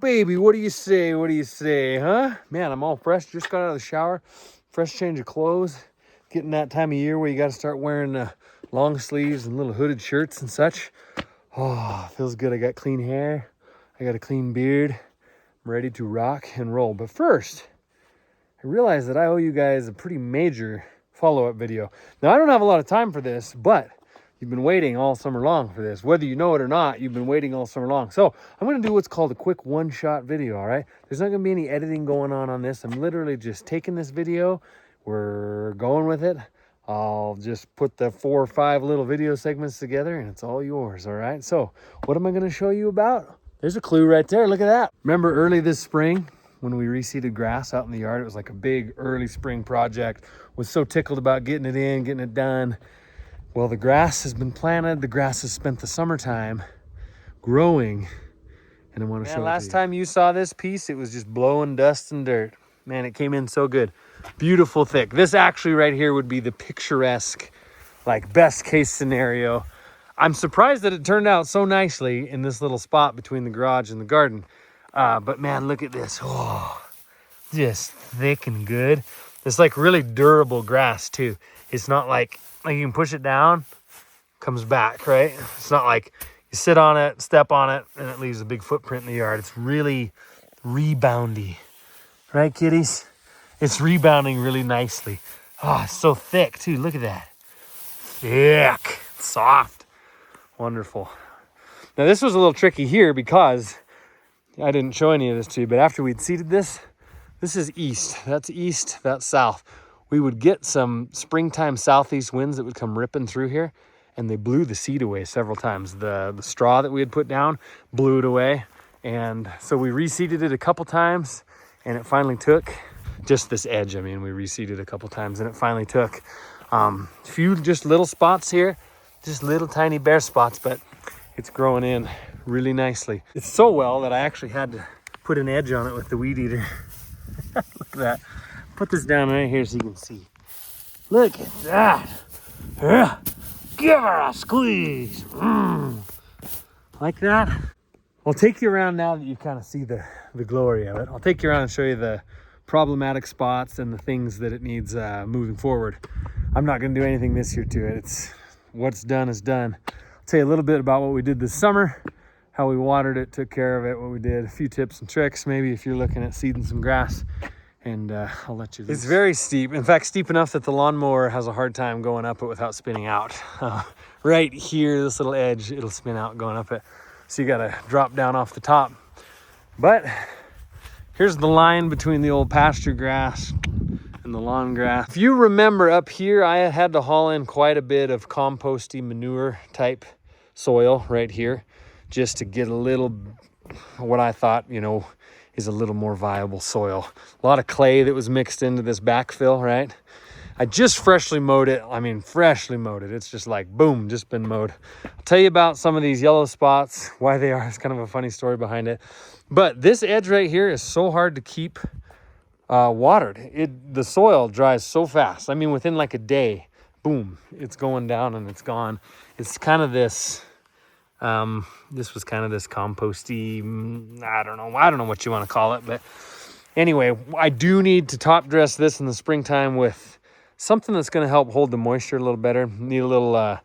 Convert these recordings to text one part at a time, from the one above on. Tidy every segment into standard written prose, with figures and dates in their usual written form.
baby, what do you say? What do you say, huh? Man, I'm all fresh. Just got out of the shower. Fresh change of clothes. Getting that time of year where you got to start wearing long sleeves and little hooded shirts and such. Oh, feels good. I got clean hair. I got a clean beard. I'm ready to rock and roll. But first, I realized that I owe you guys a pretty major follow-up video. Now, I don't have a lot of time for this, but you've been waiting all summer long for this. Whether you know it or not, you've been waiting all summer long. So I'm going to do what's called a quick one-shot video, all right? There's not going to be any editing going on this. I'm literally just taking this video. We're going with it. I'll just put the 4 or 5 little video segments together and it's all yours, all right? So what am I going to show you about? There's a clue right there. Look at that. Remember early this spring when we reseeded grass out in the yard? It was like a big early spring project. Was so tickled about getting it in, getting it done. Well, the grass has been planted. The grass has spent the summertime growing. And I want to show it to you. Last time you saw this piece, it was just blowing dust and dirt. Man, it came in so good. Beautiful thick. This actually right here would be the picturesque, like best case scenario. I'm surprised that it turned out so nicely in this little spot between the garage and the garden. But man, look at this. Oh, just thick and good. It's like really durable grass too. It's not like you can push it down, comes back, right? It's not like you sit on it, step on it, and it leaves a big footprint in the yard. It's really reboundy. Right, kitties? It's rebounding really nicely. Oh, it's so thick too. Look at that. Thick, soft, wonderful. Now this was a little tricky here because I didn't show any of this to you, but after we'd seeded this is east. That's south. We would get some springtime southeast winds that would come ripping through here, and they blew the seed away several times. The straw that we had put down blew it away, and so we reseeded it a couple times, and it finally took just this edge. I mean, we reseeded a couple times, and it finally took a few just little spots here, just little tiny bare spots, but it's growing in really nicely. It's so well that I actually had to put an edge on it with the weed eater. Look at that. Put this down right here so you can see. Look at that. Yeah. Give her a squeeze. Like that. I'll take you around now that you kind of see the glory of it. I'll take you around and show you the problematic spots and the things that it needs moving forward. I'm not going to do anything this year to it. It's what's done is done. I'll tell you a little bit about what we did this summer, how we watered it, took care of it, what we did, a few tips and tricks, maybe if you're looking at seeding some grass, and I'll let you loose. It's very steep. In fact, steep enough that the lawnmower has a hard time going up it without spinning out. Right here, this little edge, it'll spin out going up it. So you got to drop down off the top. But here's the line between the old pasture grass and the lawn grass. If you remember up here, I had to haul in quite a bit of composty manure type soil right here just to get a little, what I thought, is a little more viable soil. A lot of clay that was mixed into this backfill, right? I just freshly mowed it. I mean, freshly mowed it. It's just like, boom, just been mowed. I'll tell you about some of these yellow spots, why they are. It's kind of a funny story behind it. But this edge right here is so hard to keep watered. The soil dries so fast. I mean, within like a day, boom, it's going down and it's gone. It's kind of this, this was kind of this composty, I don't know what you want to call it. But anyway, I do need to top dress this in the springtime with something that's going to help hold the moisture a little better. Need a little,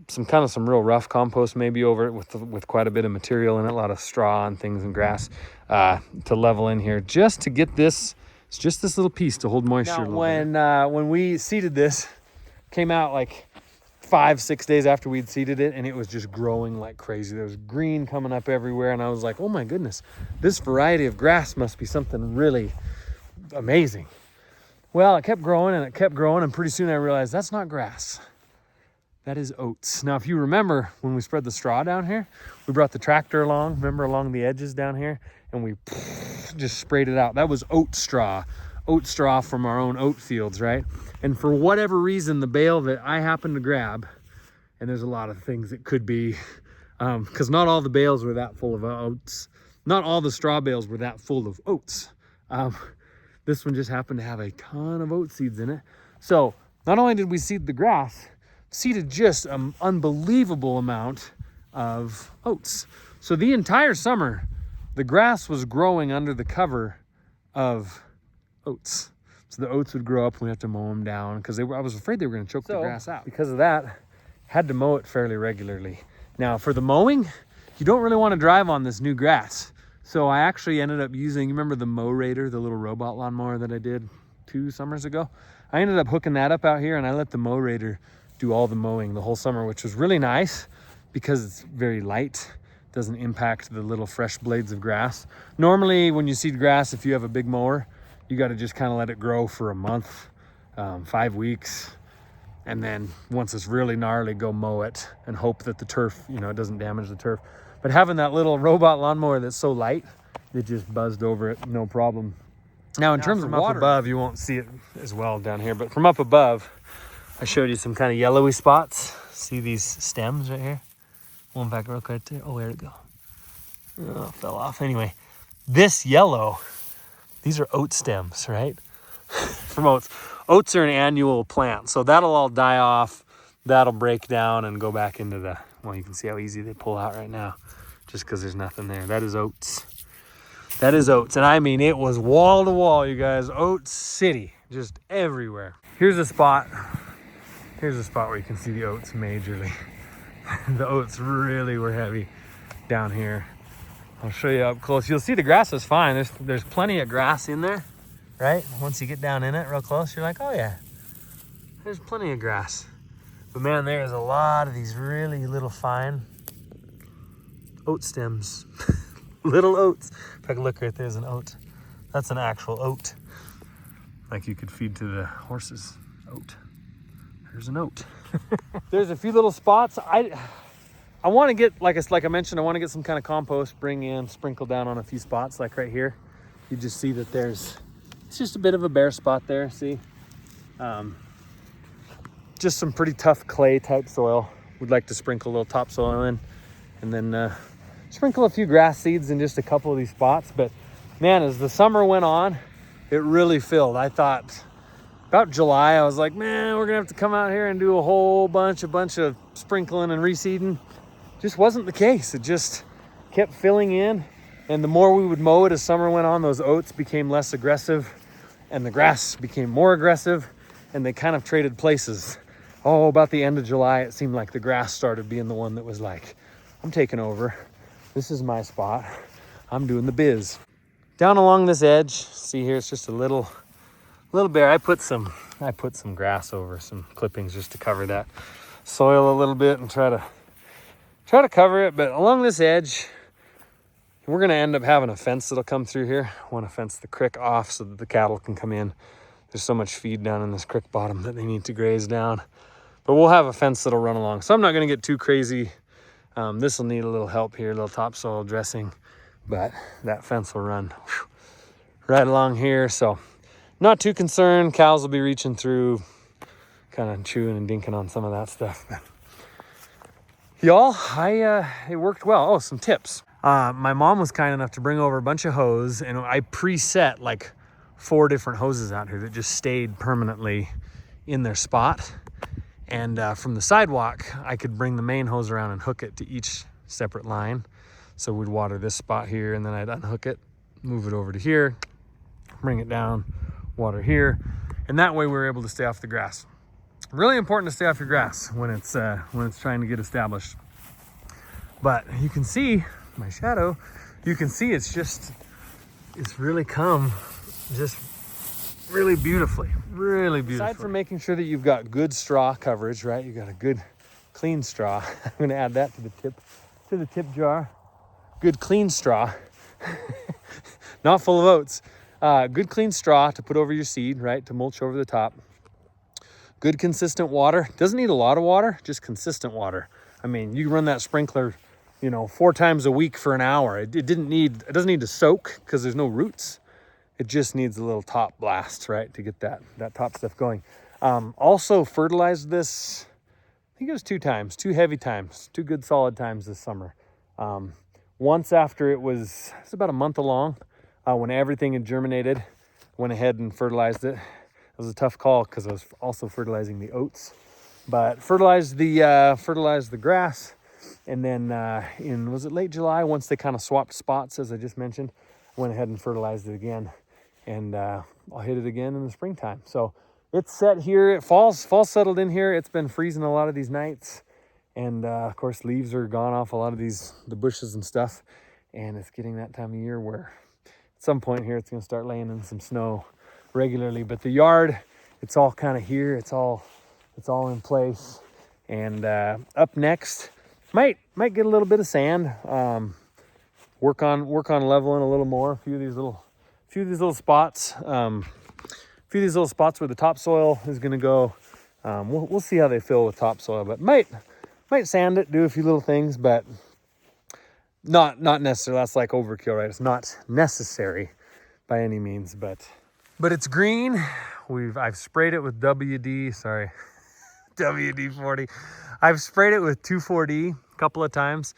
some real rough compost maybe over it with quite a bit of material in it, a lot of straw and things and grass to level in here just to get this. It's just this little piece to hold moisture. Now, when we seeded this, came out like 5-6 days after we'd seeded it, and it was just growing like crazy. There was green coming up everywhere, and I was like, oh my goodness, this variety of grass must be something really amazing. Well, it kept growing and it kept growing, and pretty soon I realized that's not grass. That is oats. Now, if you remember when we spread the straw down here, we brought the tractor along, along the edges down here, and we just sprayed it out. That was oat straw from our own oat fields, right? And for whatever reason, the bale that I happened to grab, and there's a lot of things it could be, because not all the bales were that full of oats. Not all the straw bales were that full of oats. This one just happened to have a ton of oat seeds in it. So not only did we seed the grass, seeded just an unbelievable amount of oats. So the entire summer, the grass was growing under the cover of oats. So the oats would grow up and we have to mow them down because I was afraid they were going to choke the grass out. Because of that, had to mow it fairly regularly. Now for the mowing, you don't really want to drive on this new grass. So I actually ended up using, you remember the Mow Raider, the little robot lawnmower that I did 2 summers ago? I ended up hooking that up out here and I let the Mow Raider do all the mowing the whole summer, which was really nice because it's very light. Doesn't impact the little fresh blades of grass. Normally when you seed grass, if you have a big mower, you got to just kind of let it grow for a month, 5 weeks. And then once it's really gnarly, go mow it and hope that the turf, doesn't damage the turf. But having that little robot lawnmower that's so light, it just buzzed over it, no problem. Now in terms of water, up above, you won't see it as well down here, but from up above, I showed you some kind of yellowy spots. See these stems right here? One back real quick there. Oh, where'd it go? Oh, it fell off. Anyway, this yellow, these are oat stems, right? From oats. Oats are an annual plant, so that'll all die off. That'll break down and go back into the, well, you can see how easy they pull out right now just because there's nothing there. That is oats. That is oats. And I mean, it was wall to wall, you guys. Oats City, just everywhere. Here's a spot. Here's a spot where you can see the oats majorly. The oats really were heavy down here. I'll show you up close. You'll see the grass is fine. There's plenty of grass in there, right? Once you get down in it real close, you're like, oh yeah, there's plenty of grass. But man, there's a lot of these really little fine oat stems. Little oats. If I can look right there's an oat. That's an actual oat. Like you could feed to the horses. Oat. There's an oat. There's a few little spots. I want to get, like I mentioned, I want to get some kind of compost, bring in, sprinkle down on a few spots, like right here. You just see that it's just a bit of a bare spot there, see? Just some pretty tough clay type soil. We'd like to sprinkle a little topsoil in and then sprinkle a few grass seeds in just a couple of these spots. But man, as the summer went on, it really filled. I thought about July, I was like, man, we're gonna have to come out here and do a whole bunch of sprinkling and reseeding. Just wasn't the case. It just kept filling in. And the more we would mow it as summer went on, those oats became less aggressive and the grass became more aggressive and they kind of traded places. Oh, about the end of July, it seemed like the grass started being the one that was like, I'm taking over. This is my spot. I'm doing the biz. Down along this edge, see here, it's just a little bare. I put some grass over, some clippings just to cover that soil a little bit and try to cover it. But along this edge, we're gonna end up having a fence that'll come through here. I want to fence the creek off so that the cattle can come in. There's so much feed down in this creek bottom that they need to graze down. But we'll have a fence that'll run along. So I'm not gonna get too crazy. This will need a little help here, a little topsoil dressing, but that fence will run right along here. So not too concerned. Cows will be reaching through, kind of chewing and dinking on some of that stuff. But y'all, it worked well. Oh, some tips. My mom was kind enough to bring over a bunch of hose, and I preset like 4 different hoses out here that just stayed permanently in their spot. And from the sidewalk, I could bring the main hose around and hook it to each separate line. So we'd water this spot here, and then I'd unhook it, move it over to here, bring it down, water here. And that way we're able to stay off the grass. Really important to stay off your grass when it's trying to get established. But you can see my shadow, you can see it's really come just really beautifully, really beautiful. Aside from making sure that you've got good straw coverage, right? You've got a good clean straw. I'm gonna add that to the tip jar. Good clean straw, not full of oats. Good clean straw to put over your seed, right? To mulch over the top. Good consistent water. Doesn't need a lot of water, just consistent water. I mean, you run that sprinkler, 4 times a week for an hour. It doesn't need to soak because there's no roots. It just needs a little top blast, right, to get that top stuff going. Also fertilized this, I think it was 2 times, 2 heavy times, 2 good solid times this summer. Once after it was about a month along, when everything had germinated, went ahead and fertilized it. It was a tough call because I was also fertilizing the oats, but fertilized the grass And then was it late July, once they kind of swapped spots, as I just mentioned, I went ahead and fertilized it again. And I'll hit it again in the springtime. So it's set here. Fall's settled in here. It's been freezing a lot of these nights. And of course, leaves are gone off a lot of the bushes and stuff. And it's getting that time of year where at some point here, it's going to start laying in some snow regularly. But the yard, it's all kind of here. It's all in place. And up next, might get a little bit of sand. Work on leveling a little more. A few of these little spots. A few of these little spots where the topsoil is going to go. We'll see how they fill with topsoil, but might sand it, do a few little things, but not necessarily. That's like overkill, right? It's not necessary by any means, but it's green. I've sprayed it with WD-40. I've sprayed it with 2,4-D a couple of times.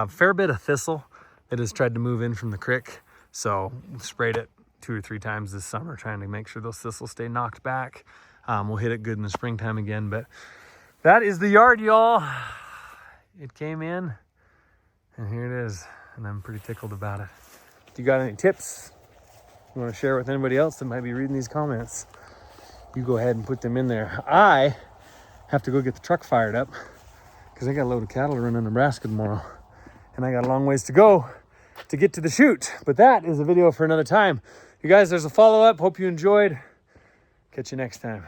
Fair bit of thistle that has tried to move in from the creek, so sprayed it 2 or 3 times this summer, trying to make sure those thistles stay knocked back. We'll hit it good in the springtime again, but that is the yard, y'all. It came in, and here it is, and I'm pretty tickled about it. If you got any tips you want to share with anybody else that might be reading these comments, you go ahead and put them in there. I have to go get the truck fired up because I got a load of cattle to run in Nebraska tomorrow, and I got a long ways to go to get to the chute. But that is a video for another time. You guys, there's a follow-up. Hope you enjoyed. Catch you next time.